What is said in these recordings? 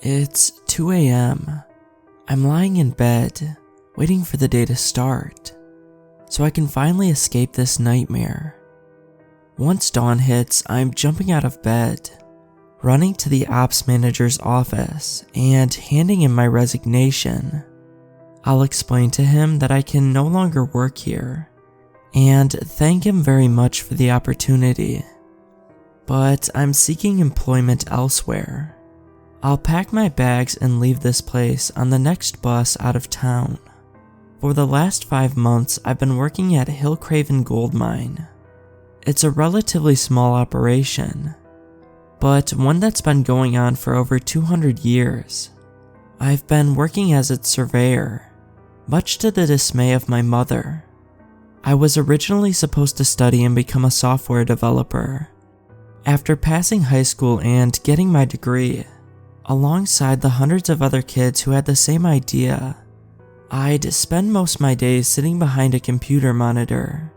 It's 2 a.m. I'm lying in bed, waiting for the day to start, so I can finally escape this nightmare. Once dawn hits, I'm jumping out of bed, running to the ops manager's office and handing him my resignation. I'll explain to him that I can no longer work here, and thank him very much for the opportunity. But I'm seeking employment elsewhere. I'll pack my bags and leave this place on the next bus out of town. For the last 5 months, I've been working at Hillcraven gold mine. It's a relatively small operation, but one that's been going on for over 200 years. I've been working as its surveyor, much to the dismay of my mother. I was originally supposed to study and become a software developer. After passing high school and getting my degree, alongside the hundreds of other kids who had the same idea, I'd spend most of my days sitting behind a computer monitor,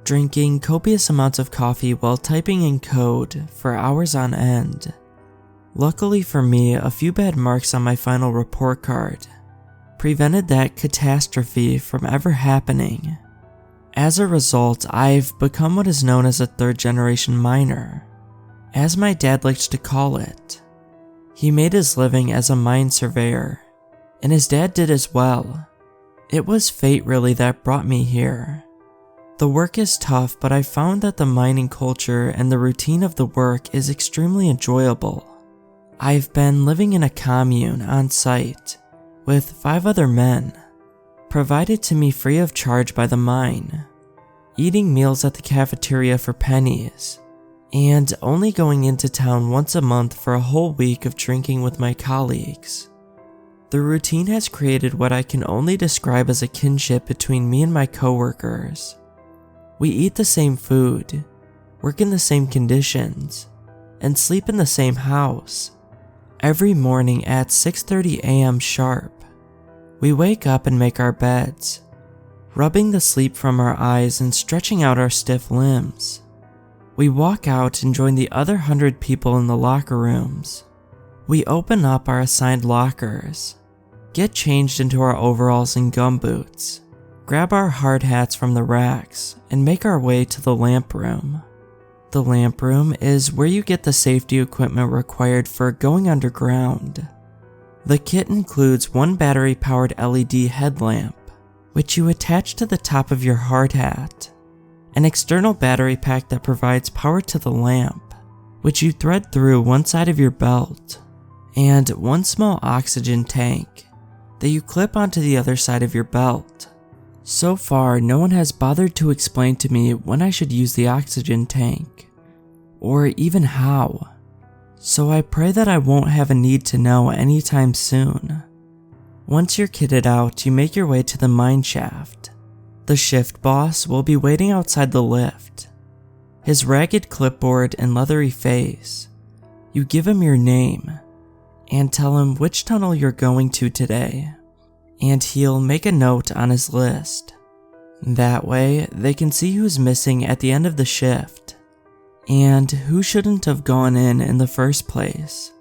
drinking copious amounts of coffee while typing in code for hours on end. Luckily for me, a few bad marks on my final report card prevented that catastrophe from ever happening. As a result, I've become what is known as a third-generation miner, as my dad likes to call it. He made his living as a mine surveyor, and his dad did as well. It was fate really that brought me here. The work is tough, but I found that the mining culture and the routine of the work is extremely enjoyable. I've been living in a commune on site with 5 other men, provided to me free of charge by the mine, eating meals at the cafeteria for pennies, and only going into town once a month for a whole week of drinking with my colleagues. The routine has created what I can only describe as a kinship between me and my coworkers. We eat the same food, work in the same conditions, and sleep in the same house. Every morning at 6:30 a.m. sharp, we wake up and make our beds, rubbing the sleep from our eyes and stretching out our stiff limbs. We walk out and join the other 100 people in the locker rooms. We open up our assigned lockers, get changed into our overalls and gumboots, grab our hard hats from the racks, and make our way to the lamp room. The lamp room is where you get the safety equipment required for going underground. The kit includes one battery-powered LED headlamp, which you attach to the top of your hard hat, an external battery pack that provides power to the lamp, which you thread through one side of your belt, and one small oxygen tank that you clip onto the other side of your belt. So far, no one has bothered to explain to me when I should use the oxygen tank, or even how, so I pray that I won't have a need to know anytime soon. Once you're kitted out, you make your way to the mine shaft. The shift boss will be waiting outside the lift. His ragged clipboard and leathery face. You give him your name and tell him which tunnel you're going to today, and he'll make a note on his list. That way, they can see who's missing at the end of the shift, and who shouldn't have gone in the first place.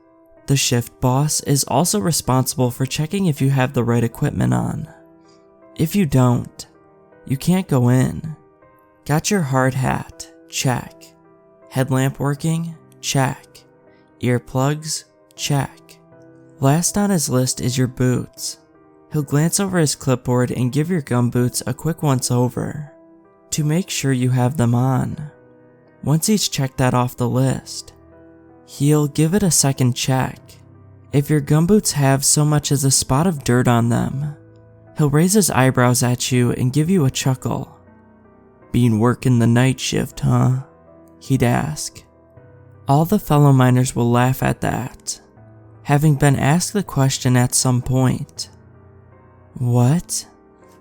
The shift boss is also responsible for checking if you have the right equipment on. If you don't, you can't go in. Got your hard hat? Check. Headlamp working? Check. Earplugs? Check. Last on his list is your boots. He'll glance over his clipboard and give your gumboots a quick once over to make sure you have them on. Once he's checked that off the list, he'll give it a second check. If your gumboots have so much as a spot of dirt on them, he'll raise his eyebrows at you and give you a chuckle. "Been working the night shift, huh?" he'd ask. All the fellow miners will laugh at that, having been asked the question at some point. What?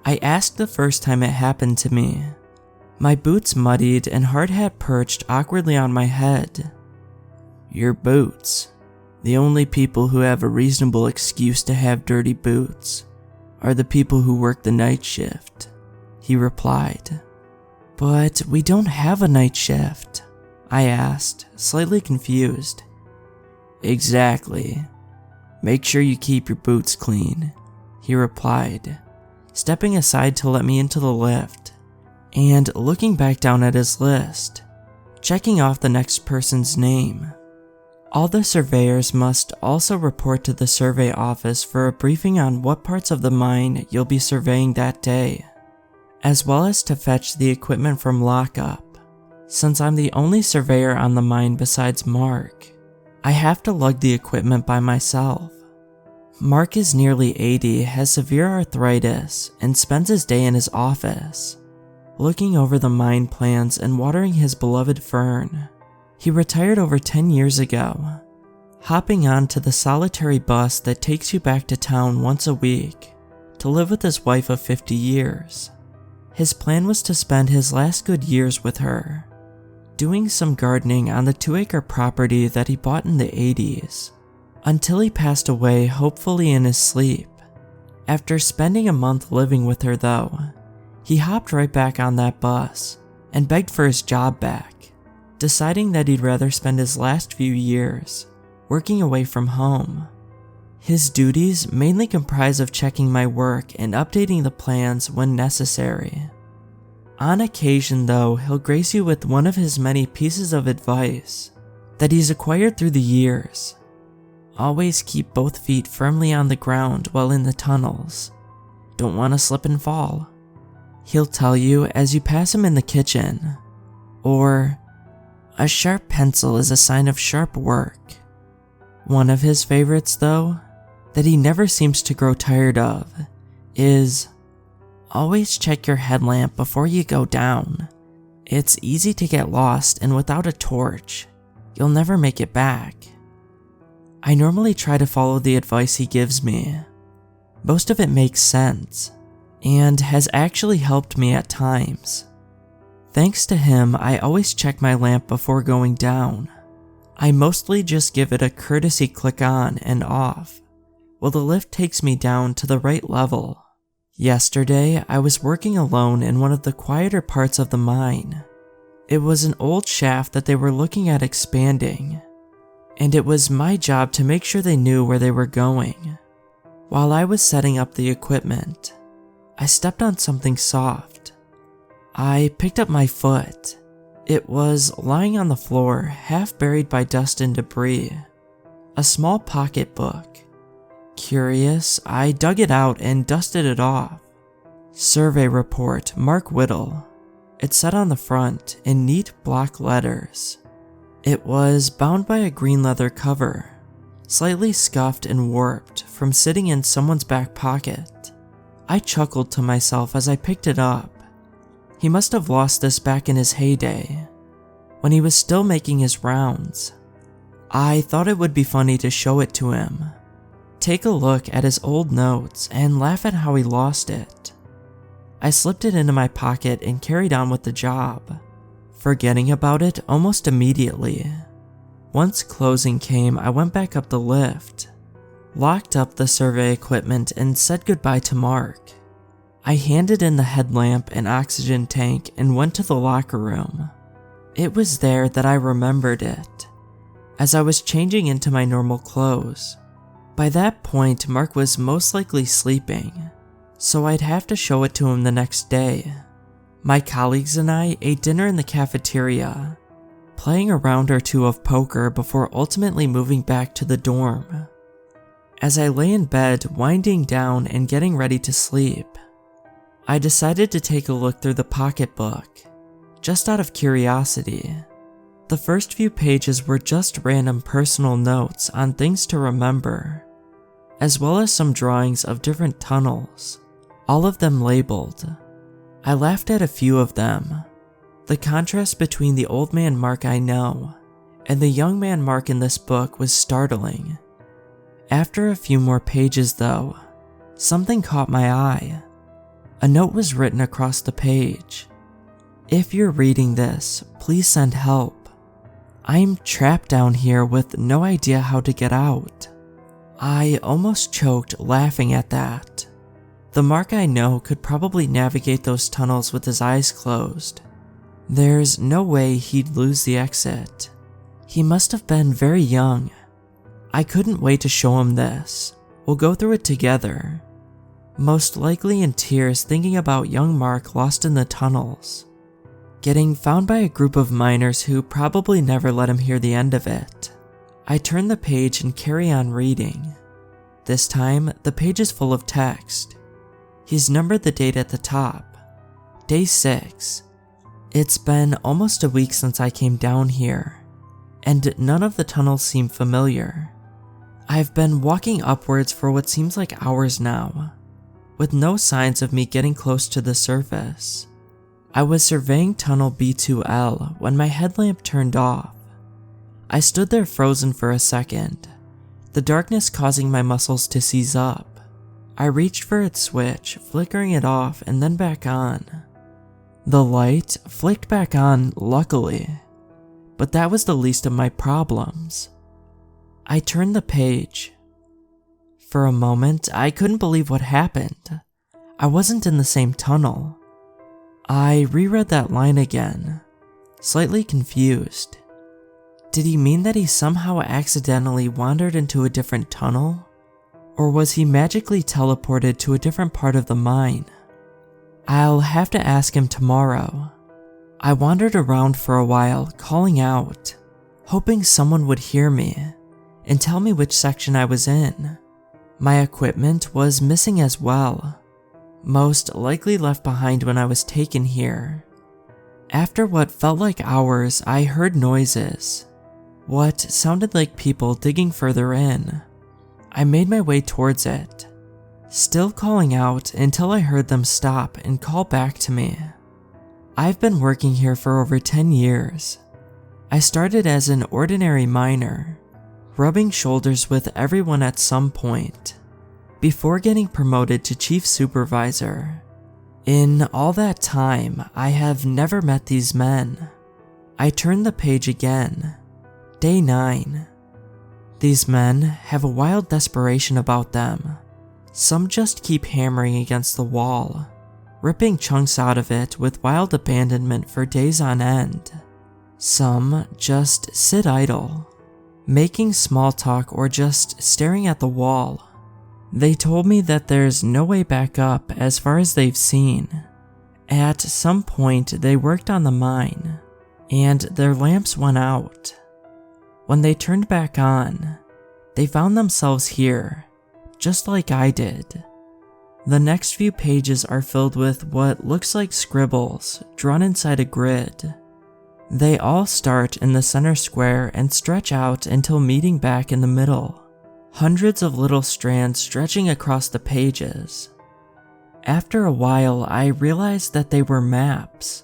I asked the first time it happened to me. My boots muddied and hard hat perched awkwardly on my head. "Your boots. The only people who have a reasonable excuse to have dirty boots are the people who work the night shift," he replied. "But we don't have a night shift," I asked, slightly confused. "Exactly. "Make sure you keep your boots clean," he replied, stepping aside to let me into the lift, and looking back down at his list, checking off the next person's name. All the surveyors must also report to the survey office for a briefing on what parts of the mine you'll be surveying that day, as well as to fetch the equipment from lockup. Since I'm the only surveyor on the mine besides Mark, I have to lug the equipment by myself. Mark is nearly 80, has severe arthritis, and spends his day in his office, looking over the mine plans and watering his beloved fern. He retired over 10 years ago, hopping on to the solitary bus that takes you back to town once a week to live with his wife of 50 years. His plan was to spend his last good years with her, doing some gardening on the 2-acre property that he bought in the 80s, until he passed away, hopefully in his sleep. After spending a month living with her though, he hopped right back on that bus and begged for his job back, deciding that he'd rather spend his last few years working away from home. His duties mainly comprise of checking my work and updating the plans when necessary. On occasion though, he'll grace you with one of his many pieces of advice that he's acquired through the years. Always keep both feet firmly on the ground while in the tunnels. Don't want to slip and fall, he'll tell you as you pass him in the kitchen. Or, a sharp pencil is a sign of sharp work. One of his favorites though, that he never seems to grow tired of, is always check your headlamp before you go down. It's easy to get lost, and without a torch, you'll never make it back. I normally try to follow the advice he gives me. Most of it makes sense, and has actually helped me at times. Thanks to him, I always check my lamp before going down. I mostly just give it a courtesy click on and off, while the lift takes me down to the right level. Yesterday, I was working alone in one of the quieter parts of the mine. It was an old shaft that they were looking at expanding, and it was my job to make sure they knew where they were going. While I was setting up the equipment, I stepped on something soft. I picked up my foot. It was lying on the floor, half buried by dust and debris. A small pocketbook. Curious, I dug it out and dusted it off. Survey report, Mark Whittle. It said on the front in neat block letters. It was bound by a green leather cover, slightly scuffed and warped from sitting in someone's back pocket. I chuckled to myself as I picked it up. He must have lost this back in his heyday, when he was still making his rounds. I thought it would be funny to show it to him, take a look at his old notes, and laugh at how he lost it. I slipped it into my pocket and carried on with the job, forgetting about it almost immediately. Once closing came, I went back up the lift, locked up the survey equipment, and said goodbye to Mark. I handed in the headlamp and oxygen tank and went to the locker room. It was there that I remembered it, as I was changing into my normal clothes. By that point, Mark was most likely sleeping, so I'd have to show it to him the next day. My colleagues and I ate dinner in the cafeteria, playing a round or two of poker before ultimately moving back to the dorm. As I lay in bed, winding down and getting ready to sleep, I decided to take a look through the pocketbook, just out of curiosity. The first few pages were just random personal notes on things to remember, as well as some drawings of different tunnels, all of them labeled. I laughed at a few of them. The contrast between the old man Mark I know and the young man Mark in this book was startling. After a few more pages though, something caught my eye. A note was written across the page. If you're reading this, please send help. I'm trapped down here with no idea how to get out. I almost choked laughing at that. The Mark I know could probably navigate those tunnels with his eyes closed. There's no way he'd lose the exit. He must have been very young. I couldn't wait to show him this. We'll go through it together. Most likely in tears thinking about young Mark lost in the tunnels, getting found by a group of miners who probably never let him hear the end of it. I turn the page and carry on reading. This time, the page is full of text. He's numbered the date at the top. Day 6. It's been almost a week since I came down here, and none of the tunnels seem familiar. I've been walking upwards for what seems like hours now, with no signs of me getting close to the surface. I was surveying tunnel B2L when my headlamp turned off. I stood there frozen for a second, the darkness causing my muscles to seize up. I reached for its switch, flickering it off and then back on. The light flicked back on, luckily, but that was the least of my problems. I turned the page. For a moment, I couldn't believe what happened. I wasn't in the same tunnel. I reread that line again, slightly confused. Did he mean that he somehow accidentally wandered into a different tunnel? Or was he magically teleported to a different part of the mine? I'll have to ask him tomorrow. I wandered around for a while, calling out, hoping someone would hear me and tell me which section I was in. My equipment was missing as well, most likely left behind when I was taken here. After what felt like hours, I heard noises, what sounded like people digging further in. I made my way towards it, still calling out until I heard them stop and call back to me. I've been working here for over 10 years. I started as an ordinary miner, rubbing shoulders with everyone at some point, before getting promoted to chief supervisor. In all that time, I have never met these men. I turned the page again. Day 9. These men have a wild desperation about them. Some just keep hammering against the wall, ripping chunks out of it with wild abandonment for days on end. Some just sit idle, making small talk or just staring at the wall. They told me that there's no way back up as far as they've seen. At some point they worked on the mine, and their lamps went out. When they turned back on, they found themselves here, just like I did. The next few pages are filled with what looks like scribbles drawn inside a grid. They all start in the center square and stretch out until meeting back in the middle. Hundreds of little strands stretching across the pages. After a while, I realized that they were maps.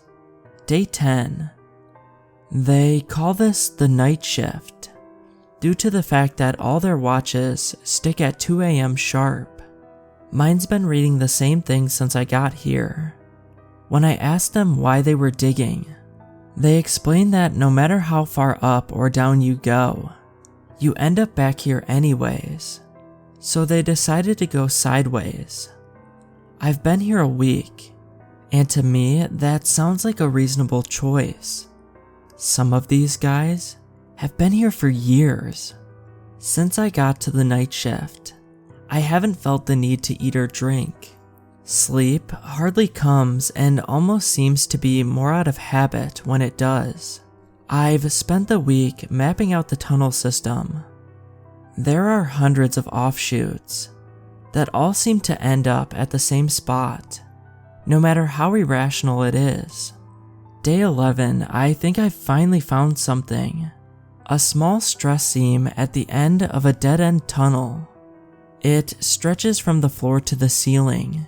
Day 10. They call this the night shift, due to the fact that all their watches stick at 2 AM sharp. Mine's been reading the same thing since I got here. When I asked them why they were digging, they explained that no matter how far up or down you go, you end up back here anyways, so they decided to go sideways. I've been here a week, and to me that sounds like a reasonable choice. Some of these guys have been here for years. Since I got to the night shift, I haven't felt the need to eat or drink. Sleep hardly comes and almost seems to be more out of habit when it does. I've spent the week mapping out the tunnel system. There are hundreds of offshoots that all seem to end up at the same spot, no matter how irrational it is. Day 11, I think I've finally found something. A small stress seam at the end of a dead-end tunnel. It stretches from the floor to the ceiling,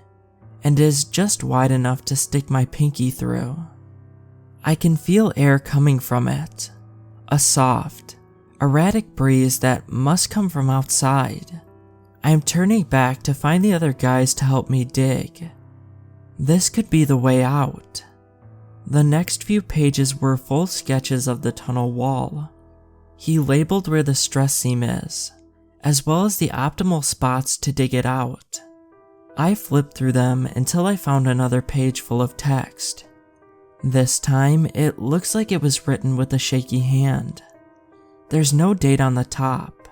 and is just wide enough to stick my pinky through. I can feel air coming from it, a soft, erratic breeze that must come from outside. I am turning back to find the other guys to help me dig. This could be the way out. The next few pages were full sketches of the tunnel wall. He labeled where the stress seam is, as well as the optimal spots to dig it out. I flipped through them until I found another page full of text. This time, it looks like it was written with a shaky hand. There's no date on the top.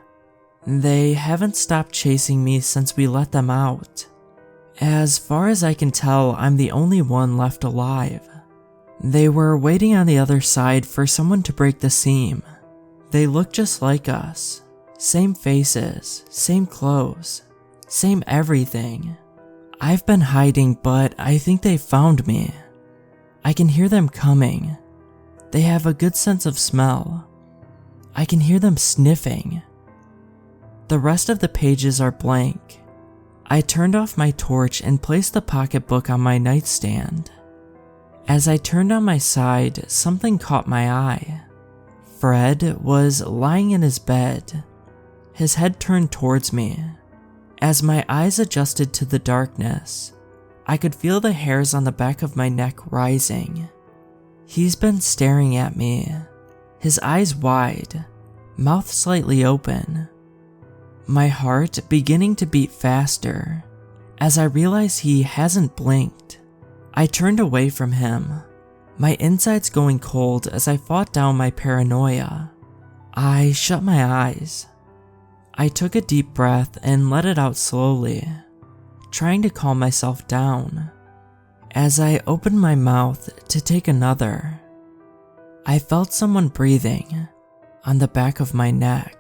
They haven't stopped chasing me since we let them out. As far as I can tell, I'm the only one left alive. They were waiting on the other side for someone to break the seam. They look just like us. Same faces, same clothes, same everything. I've been hiding, but I think they found me. I can hear them coming. They have a good sense of smell. I can hear them sniffing. The rest of the pages are blank. I turned off my torch and placed the pocketbook on my nightstand. As I turned on my side, something caught my eye. Fred was lying in his bed, his head turned towards me. As my eyes adjusted to the darkness, I could feel the hairs on the back of my neck rising. He's been staring at me, his eyes wide, mouth slightly open. My heart beginning to beat faster as I realize he hasn't blinked. I turned away from him, my insides going cold as I fought down my paranoia. I shut my eyes. I took a deep breath and let it out slowly, trying to calm myself down. As I opened my mouth to take another, I felt someone breathing on the back of my neck.